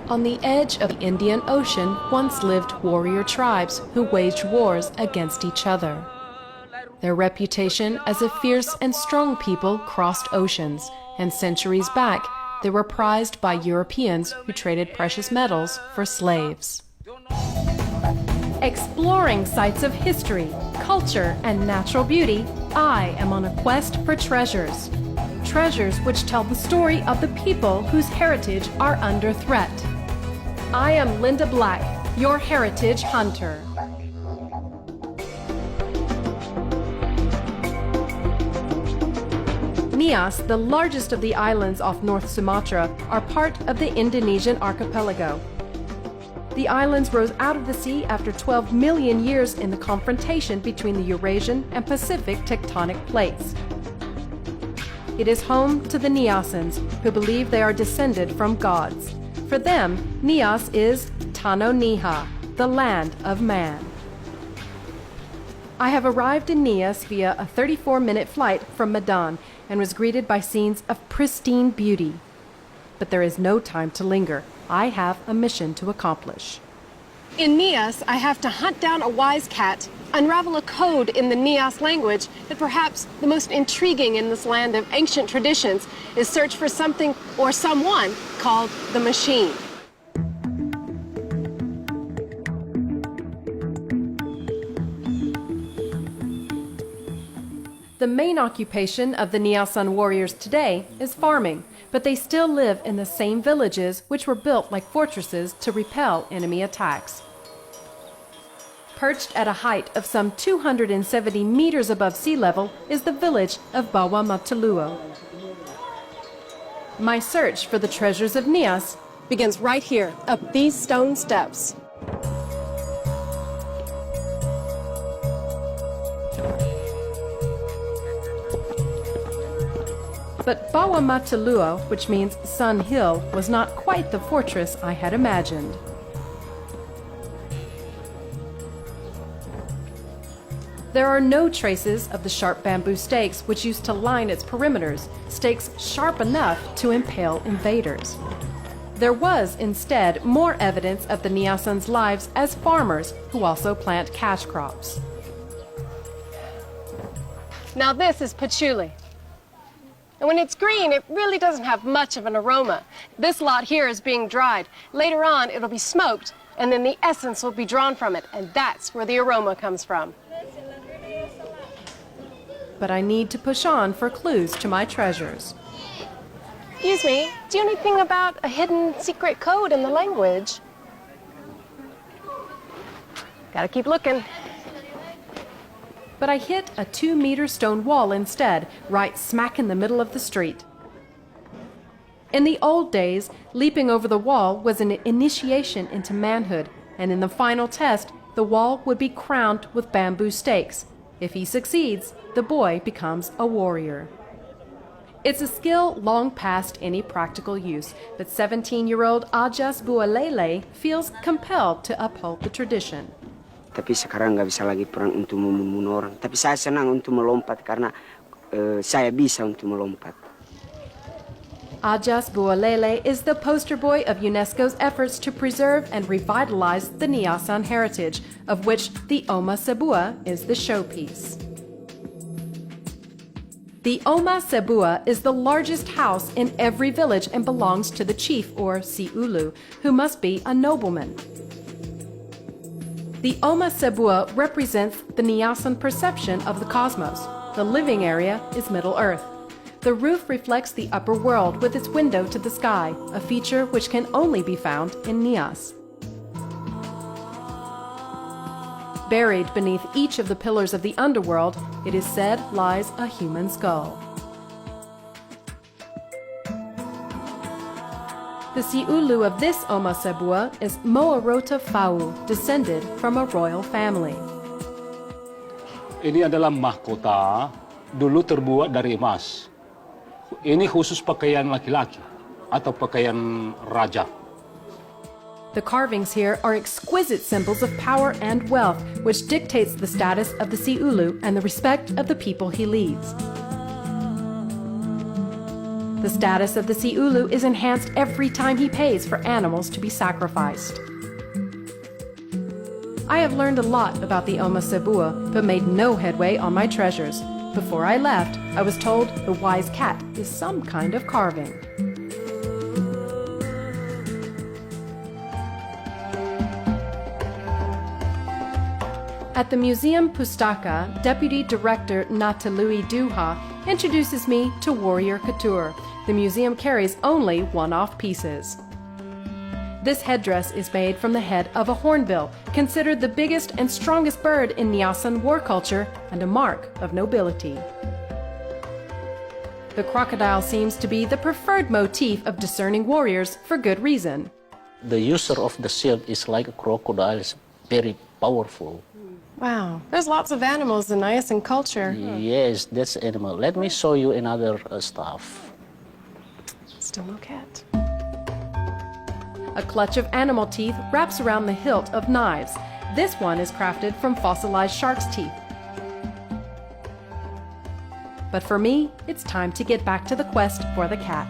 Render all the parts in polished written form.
On the edge of the Indian Ocean once lived warrior tribes who waged wars against each other. Their reputation as a fierce and strong people crossed oceans, and centuries back they were prized by Europeans who traded precious metals for slaves. Exploring sites of history, culture, and natural beauty, I am on a quest for treasures. Treasures which tell the story of the people whose heritage are under threat. I am Linda Black, your heritage hunter. Nias, the largest of the islands off North Sumatra, are part of the Indonesian archipelago. The islands rose out of the sea after 12 million years in the confrontation between the Eurasian and Pacific tectonic plates. It is home to the Niasans, who believe they are descended from gods. For them, Nias is Tano Niha, the land of man. I have arrived in Nias via a 34-minute flight from Medan and was greeted by scenes of pristine beauty. But there is no time to linger. I have a mission to accomplish. In Nias, I have to hunt down a wise cat, unravel a code in the Nias language, and perhaps the most intriguing in this land of ancient traditions is search for something or someone called the machine. The main occupation of the Niasan warriors today is farming, but they still live in the same villages which were built like fortresses to repel enemy attacks. Perched at a height of some 270 meters above sea level is the village of Bawah Matuluo. My search for the treasures of Nias begins right here, up these stone steps. But Bawah Matuluo, which means Sun Hill, was not quite the fortress I had imagined. There are no traces of the sharp bamboo stakes which used to line its perimeters, stakes sharp enough to impale invaders. There was, instead, more evidence of the Niasans' lives as farmers who also plant cash crops. Now this is patchouli. And when it's green, it really doesn't have much of an aroma. This lot here is being dried. Later on, it'll be smoked, and then the essence will be drawn from it, and that's where the aroma comes from. But I need to push on for clues to my treasures. Excuse me, do you know anything about a hidden secret code in the language? Gotta keep looking. But I hit a 2-meter stone wall instead, right smack in the middle of the street. In the old days, leaping over the wall was an initiation into manhood, and in the final test, the wall would be crowned with bamboo stakes. If he succeeds, the boy becomes a warrior. It's a skill long past any practical use, but 17-year-old Ajas Bualele feels compelled to uphold the tradition. Tapi sekarang nggak bisa lagi perang untuk membunuh orang. Tapi saya senang untuk melompat karena saya bisa untuk melompat. Ajas Bualele is the poster boy of UNESCO's efforts to preserve and revitalize the Niasan heritage, of which the Oma Sebua is the showpiece. The Oma Sebua is the largest house in every village and belongs to the chief, or Siulu, who must be a nobleman. The Oma Sebua represents the Niasan perception of the cosmos. The living area is Middle Earth. The roof reflects the upper world with its window to the sky, a feature which can only be found in Nias. Buried beneath each of the pillars of the underworld, it is said lies a human skull. The Siulu of this Oma Sebua is Moarota Fau, descended from a royal family. Ini adalah mahkota, dulu terbuat dari emas. Ini khusus pakaian laki-laki atau pakaian raja. The carvings here are exquisite symbols of power and wealth, which dictates the status of the Siulu and the respect of the people he leads. The status of the Siulu is enhanced every time he pays for animals to be sacrificed. I have learned a lot about the Oma Sebua, but made no headway on my treasures. Before I left, I was told the wise cat is some kind of carving. At the Museum Pustaka, Deputy Director Natalui Duha introduces me to warrior couture. The museum carries only one-off pieces. This headdress is made from the head of a hornbill, considered the biggest and strongest bird in Niasan war culture and a mark of nobility. The crocodile seems to be the preferred motif of discerning warriors for good reason. The user of the shield is like a crocodile, is very powerful. Wow, there's lots of animals in Niasan culture. Yes, that's animal. Let me show you another stuff. Still no cat. A clutch of animal teeth wraps around the hilt of knives. This one is crafted from fossilized shark's teeth. But for me, it's time to get back to the quest for the cat.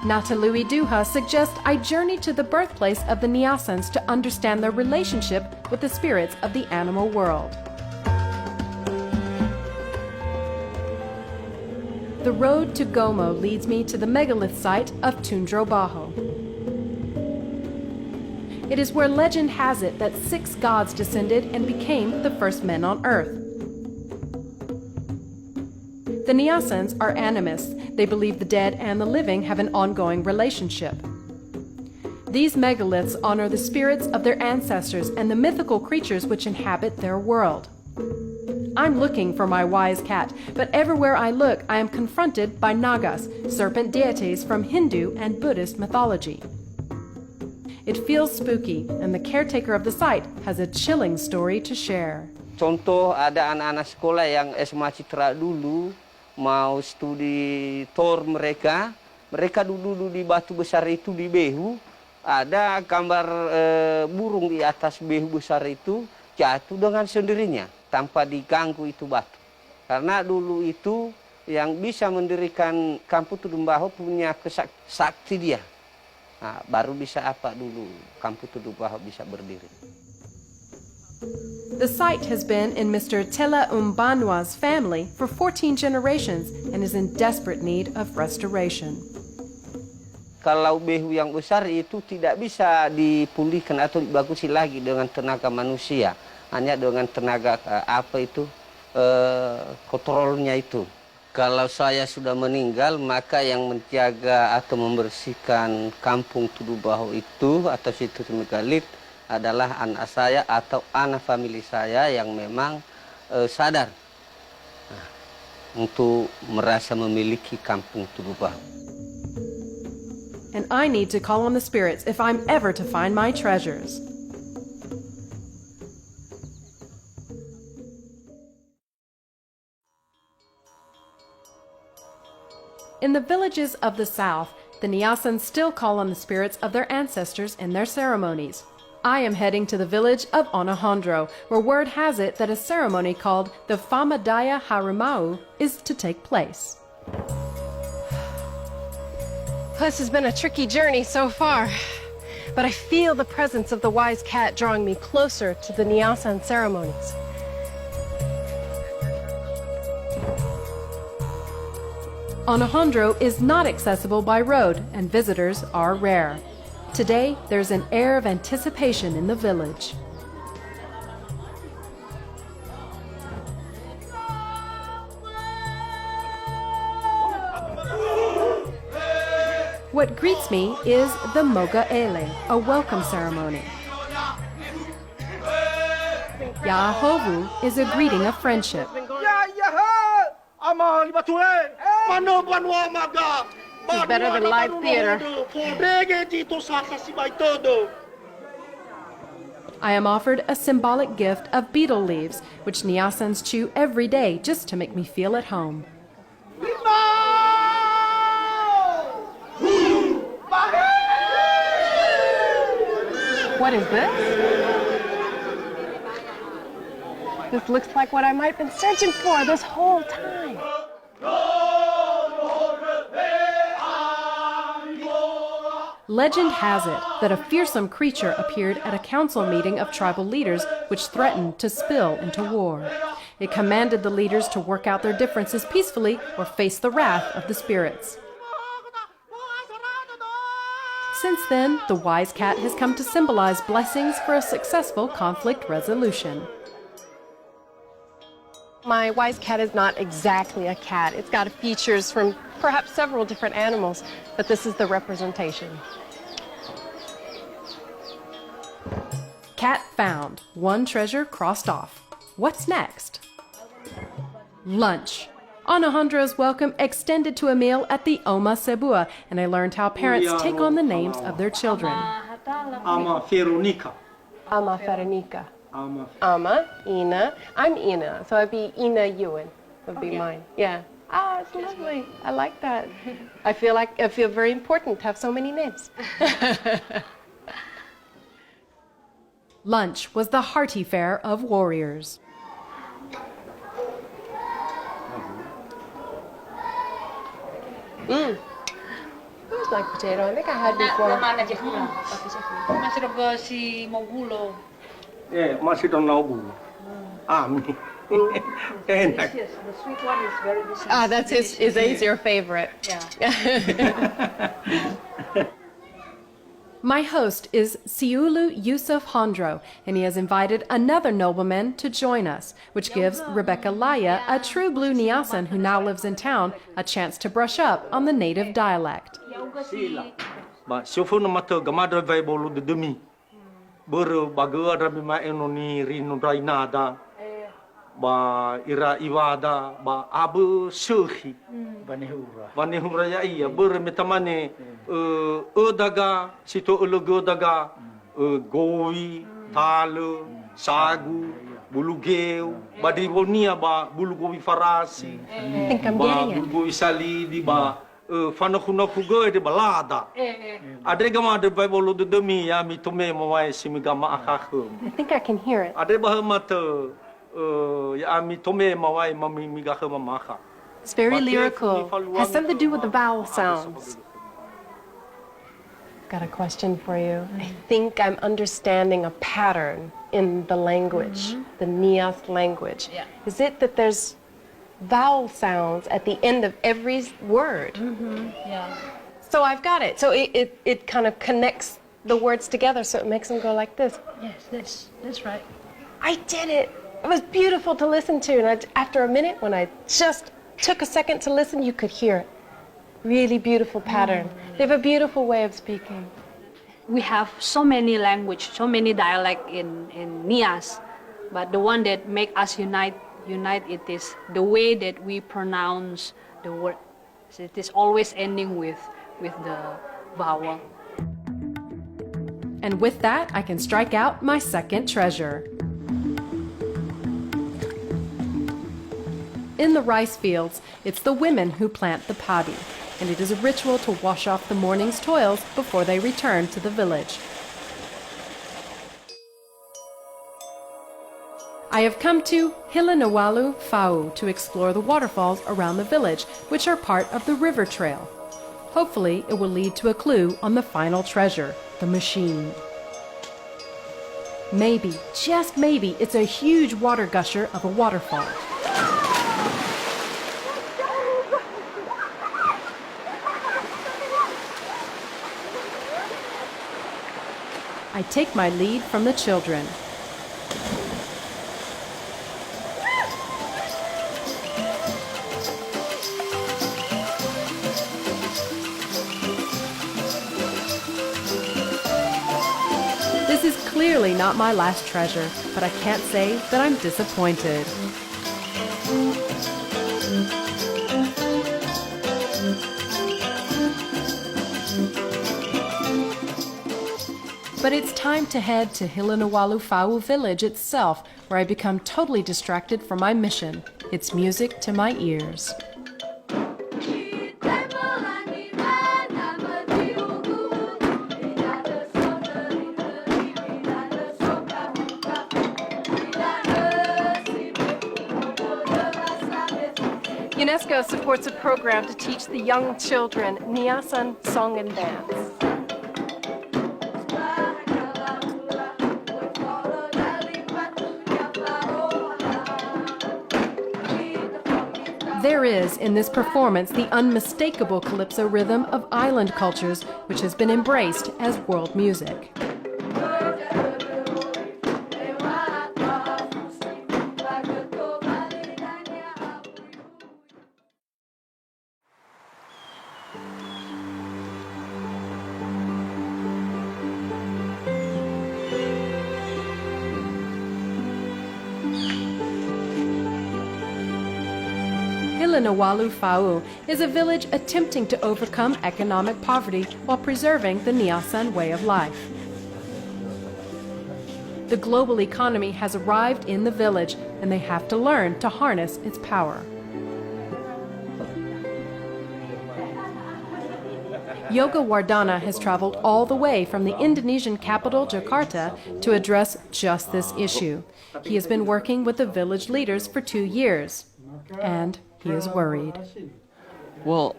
Natalui Duha suggests I journey to the birthplace of the Niasans to understand their relationship with the spirits of the animal world. The road to Gomo leads me to the megalith site of Tundrobaho. It is where legend has it that 6 gods descended and became the first men on earth. The Niasans are animists. They believe the dead and the living have an ongoing relationship. These megaliths honor the spirits of their ancestors and the mythical creatures which inhabit their world. I'm looking for my wise cat, but everywhere I look, I am confronted by Nagas, serpent deities from Hindu and Buddhist mythology. It feels spooky, and the caretaker of the site has a chilling story to share. Contoh ada anak-anak sekolah yang SMA Citra dulu mau studi tor mereka duduk di batu besar itu di Behu, ada gambar burung di atas Behu besar itu jatuh dengan sendirinya tanpa diganggu itu batu. Karena dulu itu yang bisa mendirikan kampung Tudumbaho punya sakti dia. Nah, baru bisa apa dulu kampung Tudumbaho bisa berdiri. The site has been in Mr. Tela Umbanwa's family for 14 generations and is in desperate need of restoration. Kalau Behu yang besar itu tidak bisa dipulihkan atau dibagusi lagi dengan tenaga manusia, hanya dengan tenaga kontrolnya itu. Kalau saya sudah meninggal, maka yang menjaga atau membersihkan kampung Tudumbaho itu atau situs megalith adalah anak saya atau anak famili saya yang memang sadar untuk merasa memiliki kampung Tudumbaho. And I need to call on the spirits if I'm ever to find my treasures. In the villages of the south, the Niasans still call on the spirits of their ancestors in their ceremonies. I am heading to the village of Onahondro, where word has it that a ceremony called the Famadaya Harimau is to take place. This has been a tricky journey so far, but I feel the presence of the wise cat drawing me closer to the Niasan ceremonies. Onahondro is not accessible by road, and visitors are rare. Today, there's an air of anticipation in the village. What greets me is the Moga Ele, a welcome ceremony. Yahovu is a greeting of friendship. It's better than live theater. I am offered a symbolic gift of betel leaves, which Niasans chew every day just to make me feel at home. What is this? This looks like what I might have been searching for this whole time. Legend has it that a fearsome creature appeared at a council meeting of tribal leaders which threatened to spill into war. It commanded the leaders to work out their differences peacefully or face the wrath of the spirits. Since then, the wise cat has come to symbolize blessings for a successful conflict resolution. My wise cat is not exactly a cat. It's got features from perhaps several different animals, but this is the representation. Cat found. One treasure crossed off. What's next? Lunch. Alejandro's welcome extended to a meal at the Oma Sebua, and I learned how parents take on the names of their children. Ama Veronica. Ama Veronica. Ama, Ina. I'm Ina, so it'd be Ina Ewan would be mine. Yeah. Ah, it's lovely. I like that. I feel very important to have so many names. Lunch was the hearty fare of warriors. Who's like potato? I think I had before. Masih ada si mau gulo. Masih dalam labu. Enak. Yes, the sweet one is very delicious. Ah, that's is your favorite. Yeah. My host is Siulu Yusuf Hondro, and he has invited another nobleman to join us, which gives Rebecca Laya, a true blue Niasan who now lives in town, a chance to brush up on the native dialect. Ba sofo na mata gamada vai bolu de demi. Buru baga rabi ma enoni rinu rainada. Ba ira iwada ba abu suhi. Vanihura ya iya buru metamane daga sito ulogo daga gowi talu sagu bulugeu badribonia ba bulugowi farasi. I think I'm Ba getting it. bulugowi salidi ba Fanakunaku go de balada. Adrega ma de Bible de demi ya mi tome mo wai simigama akakum. I think I can hear it. Adreba mata ya mi tome mo wai mami migahama maka. It's very lyrical. Has something to do with the vowel sounds. Got a question for you. I think I'm understanding a pattern in the language, the Nias language. Yeah. Is it that there's vowel sounds at the end of every word? Yeah. So I've got it. So it kind of connects the words together, so it makes them go like this. Yes, that's right. I did it. It was beautiful to listen to. And after a minute, when I just took a second to listen, you could hear it. Really beautiful pattern. They have a beautiful way of speaking. We have so many language, so many dialect in Nias, but the one that make us unite it is the way that we pronounce the word. So it is always ending with the vowel. And with that, I can strike out my second treasure. In the rice fields, it's the women who plant the paddy, and it is a ritual to wash off the morning's toils before they return to the village. I have come to Hilanawalu Fau to explore the waterfalls around the village, which are part of the river trail. Hopefully, it will lead to a clue on the final treasure, the machine. Maybe, just maybe, it's a huge water gusher of a waterfall. I take my lead from the children. This is clearly not my last treasure, but I can't say that I'm disappointed. But it's time to head to Hilanawalu Fau village itself, where I become totally distracted from my mission. It's music to my ears. UNESCO supports a program to teach the young children Niasan song and dance. There is in this performance the unmistakable calypso rhythm of island cultures, which has been embraced as world music. Hilinawalu Fa'u is a village attempting to overcome economic poverty while preserving the Niasan way of life. The global economy has arrived in the village, and they have to learn to harness its power. Yoga Wardana has traveled all the way from the Indonesian capital, Jakarta, to address just this issue. He has been working with the village leaders for 2 years, and he is worried. Well,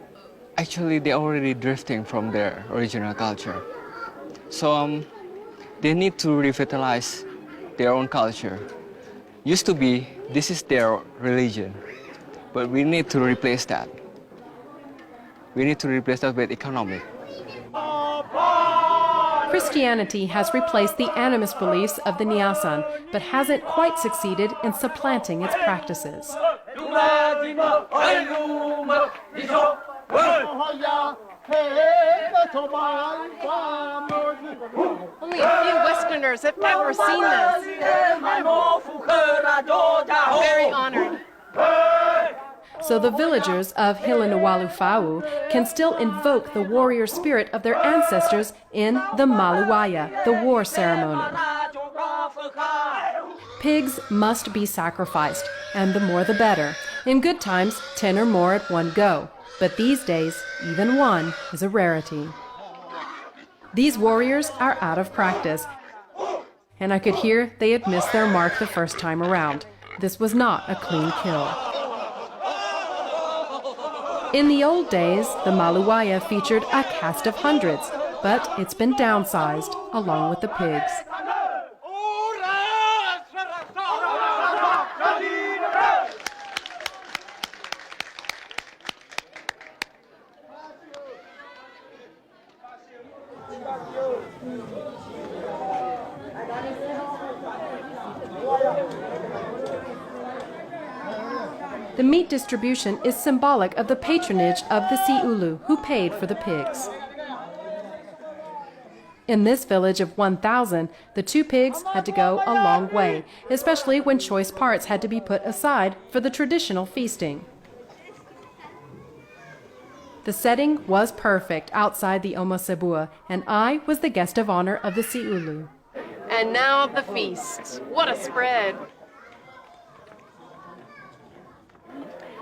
actually, they're already drifting from their original culture. So they need to revitalize their own culture. Used to be, this is their religion, but we need to replace that. We need to replace that with economic. Christianity has replaced the animist beliefs of the Niasan, but hasn't quite succeeded in supplanting its practices. Only a few Westerners have ever seen this. Very honored. So the villagers of Hilinawalu Fa'u can still invoke the warrior spirit of their ancestors in the Maluwaya, the war ceremony. Pigs must be sacrificed, and the more the better. In good times, 10 or more at one go. But these days, even one is a rarity. These warriors are out of practice, and I could hear they had missed their mark the first time around. This was not a clean kill. In the old days, the Maluwaya featured a cast of hundreds, but it's been downsized along with the pigs. The meat distribution is symbolic of the patronage of the Si'ulu, who paid for the pigs. In this village of 1,000, the 2 pigs had to go a long way, especially when choice parts had to be put aside for the traditional feasting. The setting was perfect outside the Omasebua, and I was the guest of honor of the Si'ulu. And now the feast. What a spread.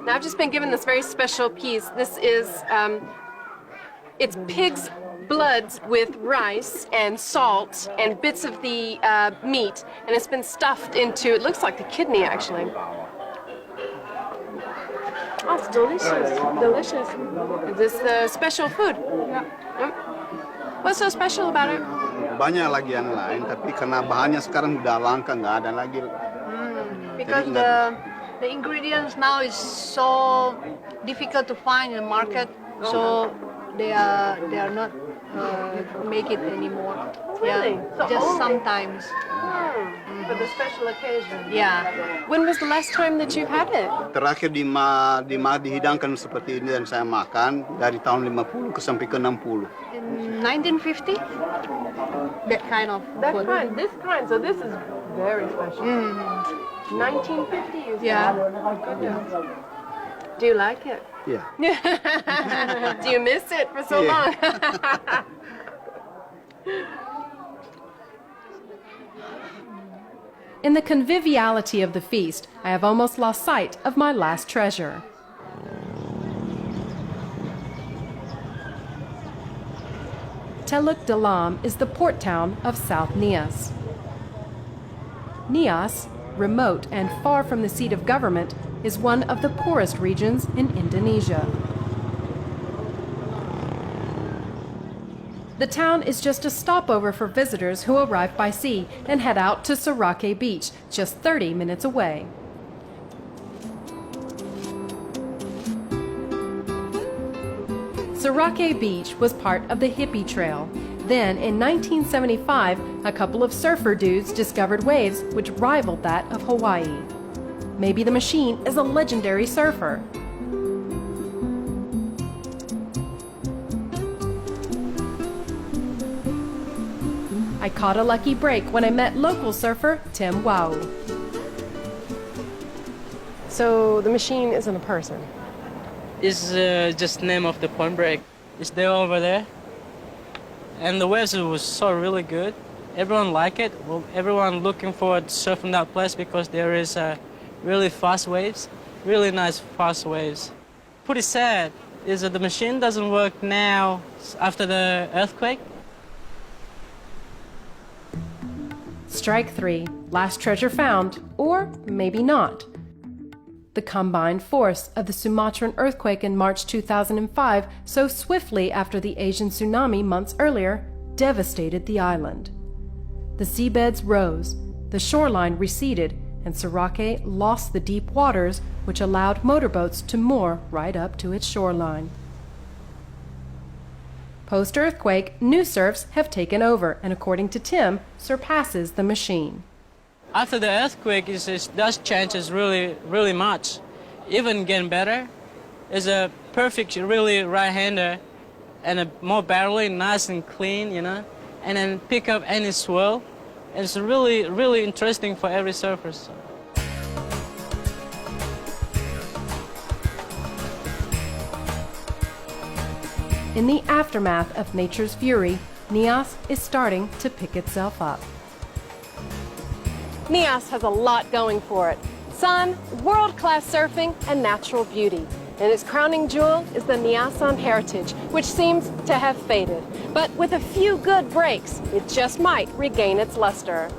Now, I've just been given this very special piece. This is, it's pig's blood with rice and salt and bits of the meat, and it's been stuffed into, it looks like the kidney, actually. Oh, it's delicious. Delicious. Is this the special food? Yeah. What's so special about it? Banyak lagi yang lain, tapi karena bahannya sekarang udah langka, nggak ada lagi. Because the ingredients now is so difficult to find in the market, so they are not make it anymore. Really? Yeah, So just only sometimes. for the special occasion. Yeah. When was the last time that you had it? Terakhir dihidangkan seperti ini dan saya makan dari tahun 50 ke sampai ke 60. In 1950, that kind of That food. kind, this kind. So this is very special. 1950, you said? Yeah. Goodness. Do you like it? Yeah. Do you miss it for so long? In the conviviality of the feast, I have almost lost sight of my last treasure. Teluk Dalam is the port town of South Nias. Nias, remote and far from the seat of government, is one of the poorest regions in Indonesia. The town is just a stopover for visitors who arrive by sea and head out to Sorake Beach, just 30 minutes away. Surake Beach was part of the hippie trail. Then, in 1975, a couple of surfer dudes discovered waves which rivaled that of Hawaii. Maybe the machine is a legendary surfer. I caught a lucky break when I met local surfer Tim Wau. So the machine isn't a person. It's just name of the point break. It's there over there. And the waves was so really good. Everyone like it. Well, everyone looking forward to surfing that place because there is really fast waves, really nice fast waves. Pretty sad is that the machine doesn't work now after the earthquake. Strike 3, last treasure found, or maybe not. The combined force of the Sumatran earthquake in March 2005, so swiftly after the Asian tsunami months earlier, devastated the island. The seabeds rose, the shoreline receded, and Surake lost the deep waters, which allowed motorboats to moor right up to its shoreline. Post-earthquake, new surfs have taken over, and according to Tim, surpasses the machine. After the earthquake, it does changes really much. Even getting better. It's a perfect, really right-hander, and a more barreling, nice and clean, you know, and then pick up any swirl. It's really interesting for every surfer. So. In the aftermath of nature's fury, Nias is starting to pick itself up. Nias has a lot going for it. Sun, world-class surfing, and natural beauty. And its crowning jewel is the Niasan heritage, which seems to have faded. But with a few good breaks, it just might regain its luster.